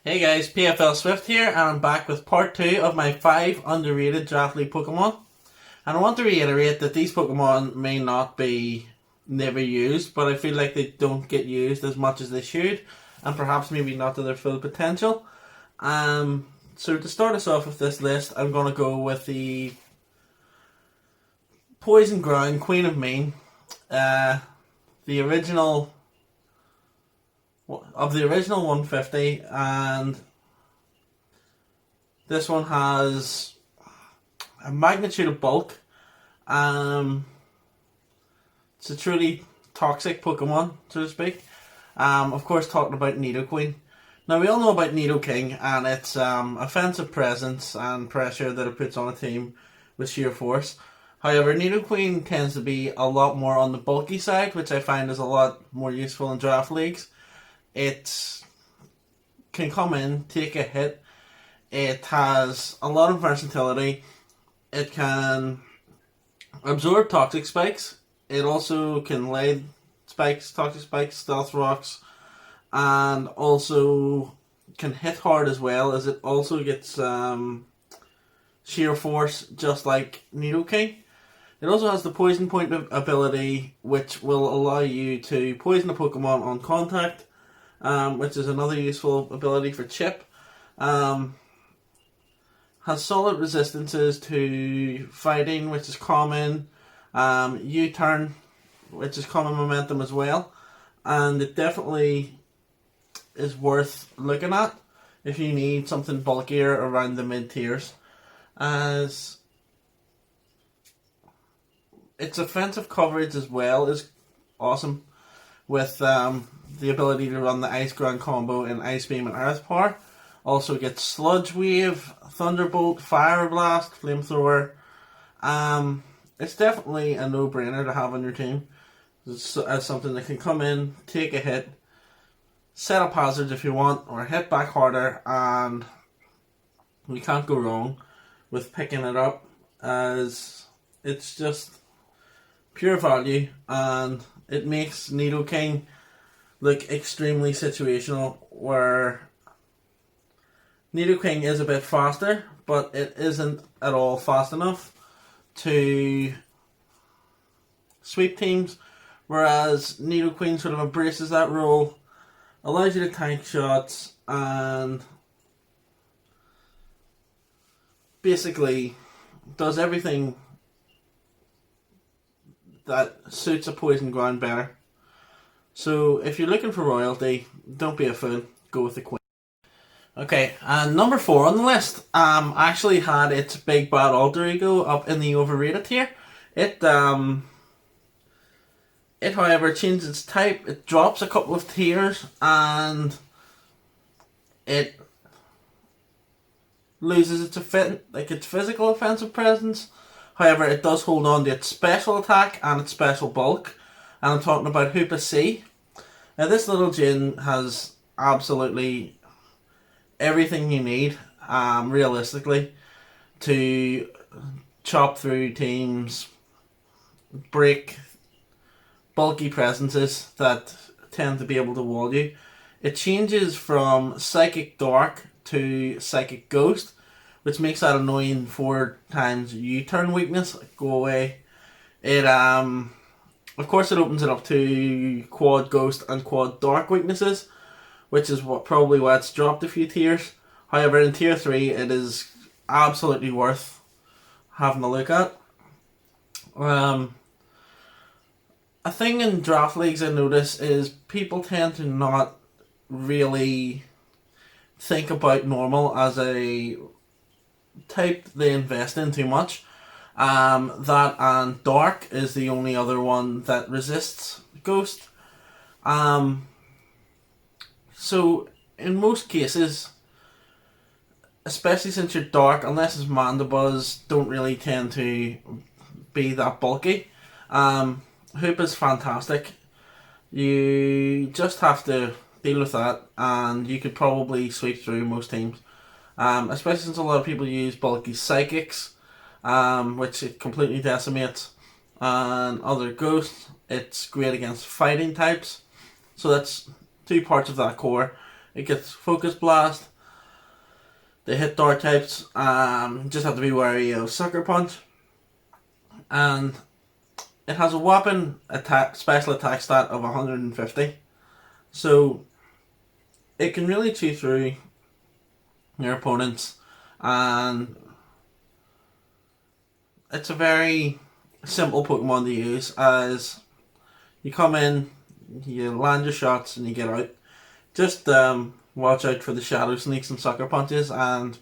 Hey guys, PFL Swift here, and I'm back with part 2 of my 5 underrated Draft League Pokemon. And I want to reiterate that these Pokemon may not be never used, but I feel like they don't get used as much as they should, and perhaps maybe not to their full potential. So to start us off with this list, I'm going to go with the Poison Ground Queen of Mean, the original of the original 150, and this one has a magnitude of bulk. It's a truly toxic Pokemon, so to speak. Of course, talking about Nidoqueen. Now, we all know about Nidoking and its offensive presence and pressure that it puts on a team with sheer force. However, Nidoqueen tends to be a lot more on the bulky side, which I find is a lot more useful in draft leagues. It can come in, take a hit. It has a lot of versatility. It can absorb toxic spikes. It also can lay spikes, toxic spikes, stealth rocks, and also can hit hard as well, as it also gets sheer force, just like Nidoking. It also has the poison point ability, which will allow you to poison a Pokemon on contact, which is another useful ability for Chip. Has solid resistances to fighting, which is common. U-turn, which is common momentum as well. And it definitely is worth looking at if you need something bulkier around the mid-tiers. As its offensive coverage as well is awesome, with the ability to run the Ice Ground combo in Ice Beam and Earth Power. Also gets Sludge Wave, Thunderbolt, Fire Blast, Flamethrower. It's definitely a no-brainer to have on your team as something that can come in, take a hit, set up hazards if you want, or hit back harder, and we can't go wrong with picking it up, as it's just pure value, and it makes Nidoking look extremely situational, where Nidoking is a bit faster, but it isn't at all fast enough to sweep teams, whereas Nidoqueen sort of embraces that role, allows you to tank shots, and basically does everything that suits a poison ground better. So if you're looking for royalty, don't be a fool, go with the Queen. Okay, and number 4 on the list actually had its big bad alter ego up in the overrated tier. It however changes its type, it drops a couple of tiers, and it loses its physical offensive presence. However, it does hold on to its special attack and its special bulk, and I'm talking about Hoopa C. Now, this little Jin has absolutely everything you need, realistically, to chop through teams, break bulky presences that tend to be able to wall you. It changes from Psychic Dark to Psychic Ghost, which makes that annoying 4 times U-turn weakness go away. It of course it opens it up to Quad Ghost and Quad Dark weaknesses, which is probably why it's dropped a few tiers. However, in tier 3 it is absolutely worth having a look at. A thing in draft leagues I notice is people tend to not really think about normal as a type they invest in too much. That and Dark is the only other one that resists Ghost. So in most cases, especially since you're Dark, unless it's Mandibuzz, don't really tend to be that bulky. Hoop is fantastic. You just have to deal with that, and you could probably sweep through most teams. Especially since a lot of people use bulky Psychics, which it completely decimates, and other Ghosts. It's great against fighting types. So that's 2 parts of that core. It gets Focus Blast, The hit Dark types just have to be wary of Sucker Punch, and it has a whopping special attack stat of 150, so it can really chew through your opponents, and it's a very simple Pokemon to use, as you come in, you land your shots, and you get out. Just watch out for the Shadow Sneaks and Sucker Punches, and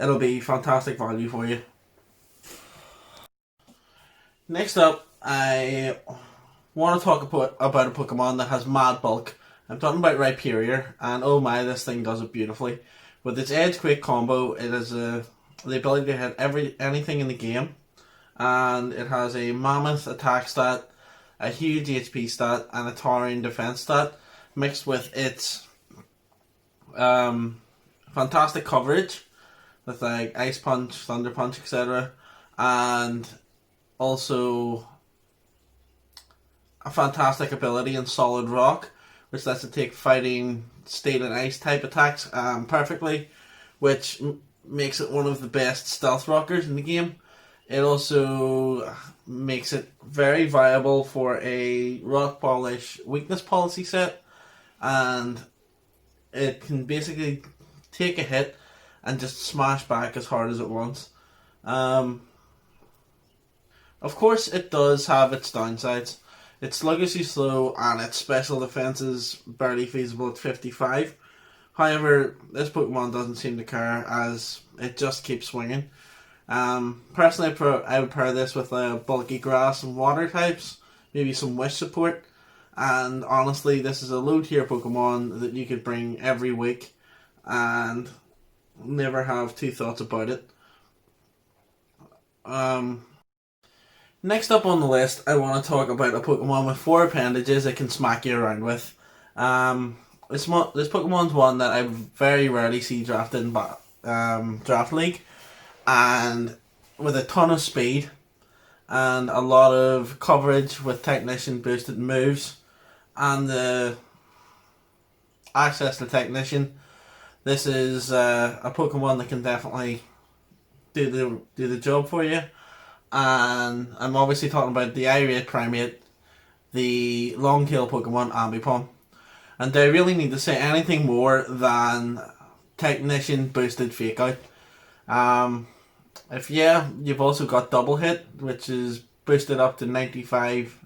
it'll be fantastic value for you. Next up, I want to talk about a Pokemon that has mad bulk. I'm talking about Rhyperior, and oh my, this thing does it beautifully. With its Edge Quake combo, it has the ability to hit anything in the game, and it has a mammoth attack stat, a huge HP stat, and a towering defense stat, mixed with its fantastic coverage with like Ice Punch, Thunder Punch, etc., and also a fantastic ability in Solid Rock, which lets it take fighting, steel, and ice type attacks perfectly, which makes it one of the best stealth rockers in the game. It also makes it very viable for a Rock Polish weakness policy set, and it can basically take a hit and just smash back as hard as it wants. Of course, it does have its downsides. It's sluggishly slow, and its special defense is barely feasible at 55. However, this Pokemon doesn't seem to care, as it just keeps swinging. Personally, I would pair this with bulky grass and water types, maybe some wish support, and honestly, this is a low tier Pokemon that you could bring every week and never have two thoughts about it. Next up on the list, I want to talk about a Pokemon with 4 appendages it can smack you around with. This Pokemon's one that I very rarely see drafted in Draft League, and with a ton of speed and a lot of coverage with Technician boosted moves and the access to Technician, this is a Pokemon that can definitely do the job for you. And I'm obviously talking about the Irate Primate, the long tail Pokemon Ambipom. And do I really need to say anything more than Technician boosted Fake Out? You've also got Double Hit, which is boosted up to 95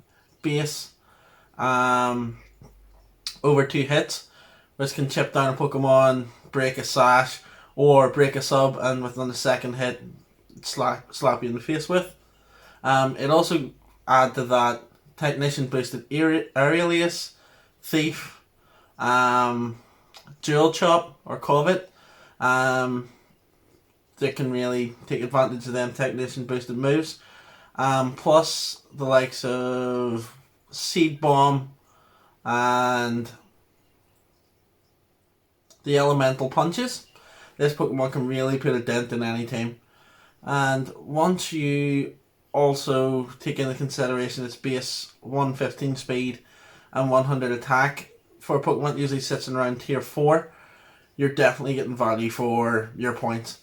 base over 2 hits, which can chip down a Pokemon, break a Sash, or break a Sub, and within the second hit, slap you in the face with. It also add to that Technician boosted Aurelius, Thief, Dual Chop or Covet. They can really take advantage of them Technician boosted moves. Plus the likes of Seed Bomb and the Elemental Punches. This Pokemon can really put a dent in any team. And once you also take into consideration its base 115 speed and 100 attack, for a Pokemon that usually sits in around tier 4, you're definitely getting value for your points.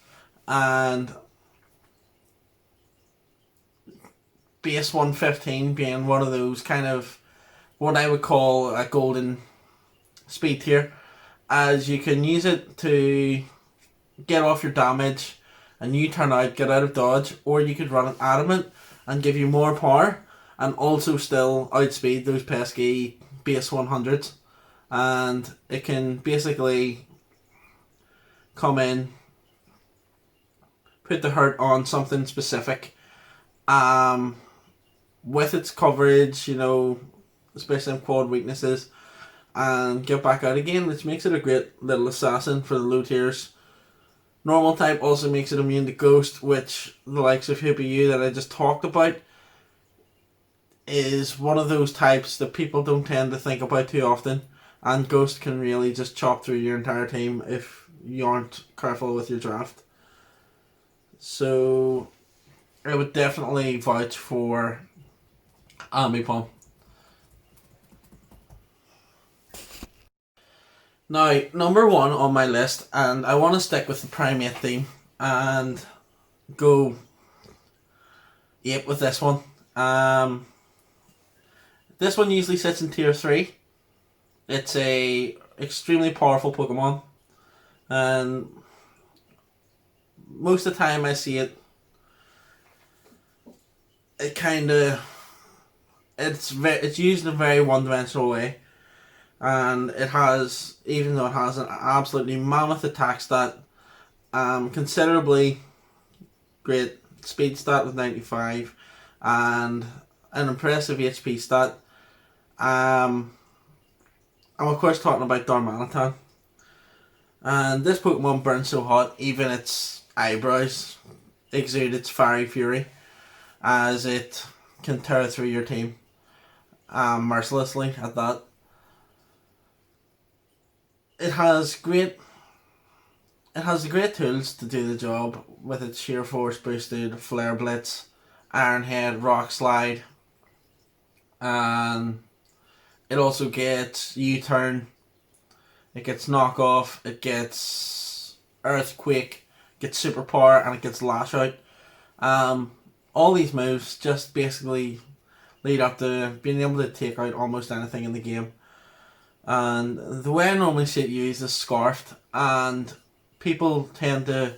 And base 115 being one of those kind of what I would call a golden speed tier, as you can use it to get off your damage and you turn out, get out of dodge, or you could run an Adamant and give you more power and also still outspeed those pesky base 100s. And it can basically come in, put the hurt on something specific, with its coverage, especially in quad weaknesses, and get back out again, which makes it a great little assassin for the low tiers. Normal type also makes it immune to Ghost, which the likes of Hippo that I just talked about is one of those types that people don't tend to think about too often, and Ghost can really just chop through your entire team if you aren't careful with your draft. So I would definitely vouch for Ambipom. Now, number one on my list, and I want to stick with the Primate theme and go ape with this one. This one usually sits in tier 3. It's a extremely powerful Pokemon, and most of the time I see it, it kind of it's used in a very one-dimensional way, and it has, even though it has an absolutely mammoth attack stat, considerably great speed stat with 95, and an impressive HP stat. I'm of course talking about Darmanitan. And this Pokemon burns so hot, even its eyebrows exude its fiery fury as it can tear through your team mercilessly at that. It has great the great tools to do the job with its sheer force boosted Flare Blitz, Iron Head, Rock Slide, and it also gets U-turn, it gets knockoff, it gets earthquake, gets superpower, and it gets lash out. All these moves just basically lead up to being able to take out almost anything in the game. And the way I normally see it used is Scarfed, and people tend to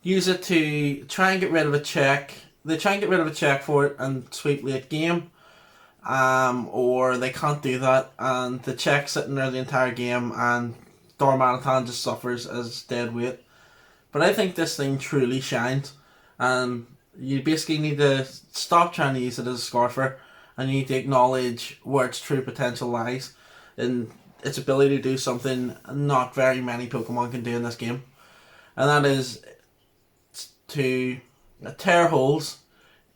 use it to try and get rid of a check. They try and get rid of a check for it and sweep late game, or they can't do that, and the check's sitting there the entire game, and Darmanitan just suffers as dead weight. But I think this thing truly shines, and you basically need to stop trying to use it as a Scarfer, and you need to acknowledge where its true potential lies, and its ability to do something not very many Pokemon can do in this game, and that is to tear holes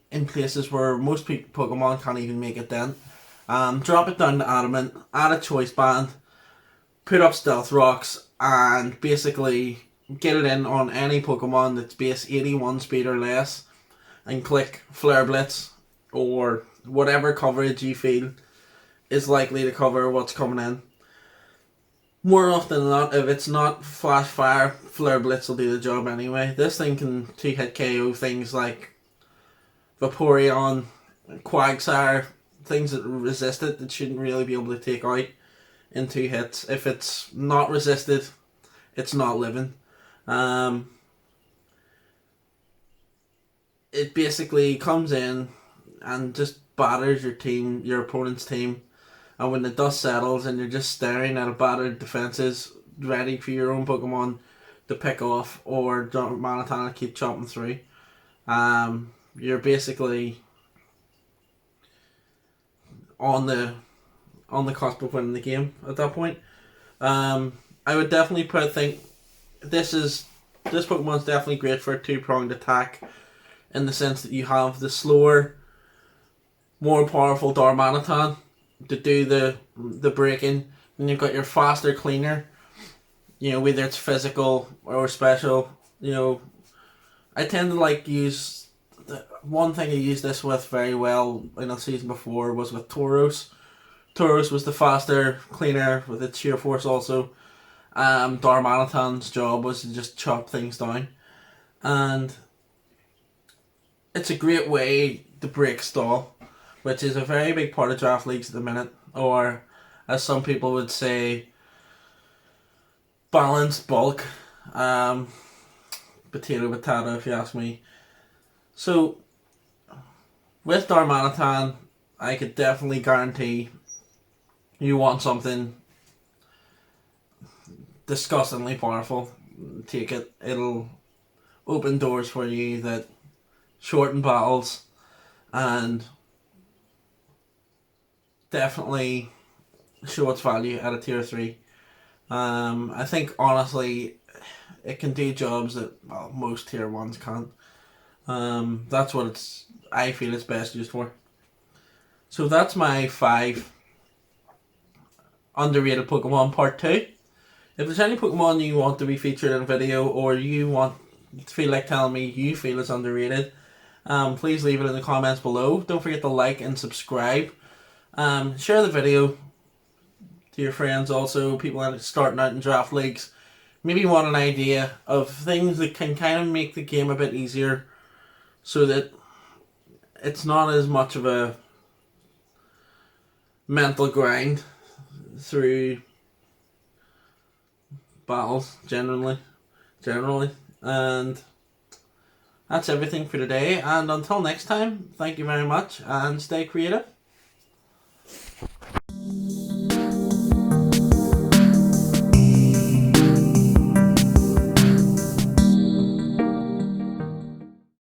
in places where most Pokemon can't even make a dent. Drop it down to Adamant, add a Choice Band, put up Stealth Rocks, and basically get it in on any Pokemon that's base 81 speed or less, and click Flare Blitz or whatever coverage you feel is likely to cover what's coming in. More often than not, if it's not Flash Fire, Flare Blitz will do the job anyway. This thing can 2-hit KO things like Vaporeon, Quagsire, things that resist it that shouldn't really be able to take out in 2 hits. If it's not resisted, it's not living. It basically comes in and just batters your opponent's team, and when the dust settles and you're just staring at a battered defenses ready for your own Pokemon to pick off or Darmanitan to keep chopping through, you're basically on the cusp of winning the game at that point. I would definitely think this Pokemon's definitely great for a 2-pronged attack, in the sense that you have the slower, more powerful Darmanitan to do the breaking, and you've got your faster cleaner, whether it's physical or special. I tend to use one thing I used this with very well in the season before was with Tauros. Tauros was the faster cleaner with its sheer force also. Darmanitan's job was to just chop things down, and it's a great way to break stall, which is a very big part of draft leagues at the minute, or as some people would say, balanced bulk. Potato if you ask me. So with Darmanitan, I could definitely guarantee you want something disgustingly powerful, take it. It'll open doors for you that shorten battles, and definitely show its value at a tier 3. I think honestly it can do jobs that most tier 1s can't. That's what I feel it's best used for. So that's my 5 underrated Pokemon part 2. If there's any Pokemon you want to be featured in a video, or you feel like telling me you feel it's underrated, please leave it in the comments below. Don't forget to like and subscribe. Share the video. to your friends also, people that are starting out in draft leagues. Maybe want an idea of things that can kind of make the game a bit easier so that it's not as much of a mental grind through battles generally. And that's everything for today, and until next time, thank you very much and stay creative.